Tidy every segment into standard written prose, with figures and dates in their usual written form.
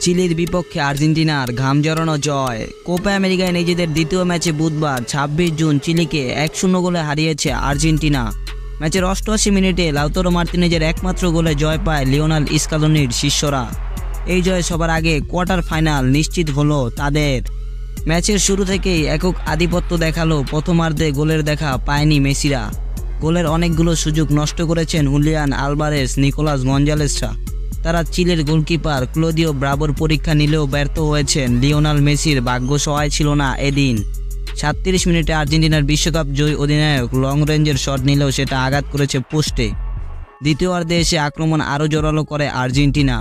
চিলির বিপক্ষে আর্জেন্টিনার ঘাম জড়ানো জয়। কোপা আমেরিকায় নিজেদের দ্বিতীয় ম্যাচে বুধবার ২৬ জুন চিলিকে ১-০ গোলে হারিয়েছে আর্জেন্টিনা। ম্যাচের ৮৮ মিনিটে লাউতারো মার্তিনেজের একমাত্র গোলে জয় পায় লিওনেল স্কালোনির শিষ্যরা। এই জয় সবার আগে কোয়ার্টার ফাইনাল নিশ্চিত হলো তাদের। ম্যাচের শুরু থেকেই একক আধিপত্য দেখালো প্রথমার্ধে গোলের দেখা পায়নি মেসিরা। গোলের অনেকগুলো সুযোগ নষ্ট করেছেন হুলিয়ান আলভারেস, নিকোলাস গঞ্জালেসরা। তারা চিলের গোলকিপার ক্লদিও ব্রাভোর পরীক্ষা নিলেও ব্যর্থ হয়েছেন। লিওনেল মেসির ভাগ্য সহায় ছিল না এদিন। ৩৭ মিনিটে আর্জেন্টিনার বিশ্বকাপ জয়ী অধিনায়ক লং রেঞ্জের শট নিলেও সেটা আঘাত করেছে পোস্টে। দ্বিতীয়ার্ধে এসে আক্রমণ আরও জোরালো করে আর্জেন্টিনা,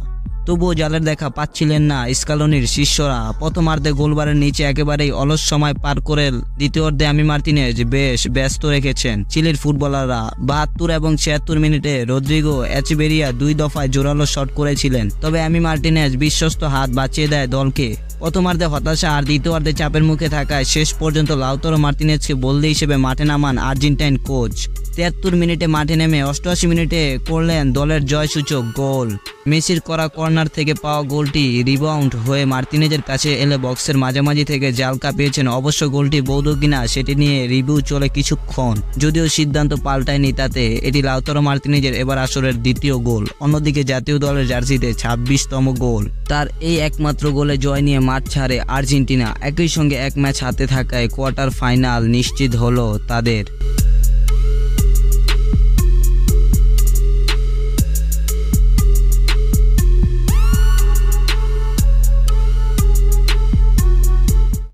তবুও জালের দেখা পাচ্ছিলেন না স্কালোনির শিষ্যরা। প্রথমার্ধে গোলবারের নিচে একেবারেই অলস সময় পার করে দ্বিতীয়ার্ধে এমি মার্তিনেজ বেশ ব্যস্ত রেখেছেন চিলির ফুটবলাররা। ৭২ এবং ৭৬ মিনিটে রদ্রিগো এচেবেরিয়া ২ দফায় জোরালো শট করেছিলেন, তবে এমি মার্তিনেজ বিশ্বস্ত হাত বাঁচিয়ে দেয় দলকে। প্রথমার্ধে হতাশা আর দ্বিতীয়ার্ধে চাপের মুখে থাকায় শেষ পর্যন্ত লাউতারো মার্তিনেজকে বলদি হিসেবে মাঠে নামান আর্জেন্টাইন কোচ। ৭৩ মিনিটে মাঠে নেমে ৮৮ মিনিটে করলেন দলের জয়সূচক গোল। মেসির করা কর্নার থেকে পাওয়া গোলটি রিবাউন্ড হয়ে মার্তিনেজের কাছে এলে বক্সের মাঝামাঝি থেকে জাল কাঁপিয়েছেন। অবশ্য গোলটি বৈধ কিনা সেটি নিয়ে রিভিউ চলে কিছুক্ষণ, যদিও সিদ্ধান্ত পাল্টায়নি তাতে। এটি লাউতারো মার্তিনেজের এবার আসরের দ্বিতীয় গোল, অন্যদিকে জাতীয় দলের জার্সিতে ২৬তম গোল। তার এই একমাত্র গোলে জয় নিয়ে মাঠ ছাড়ে আর্জেন্টিনা। একই সঙ্গে এক ম্যাচ হাতে থাকায় কোয়ার্টার ফাইনাল নিশ্চিত হলো তাদের।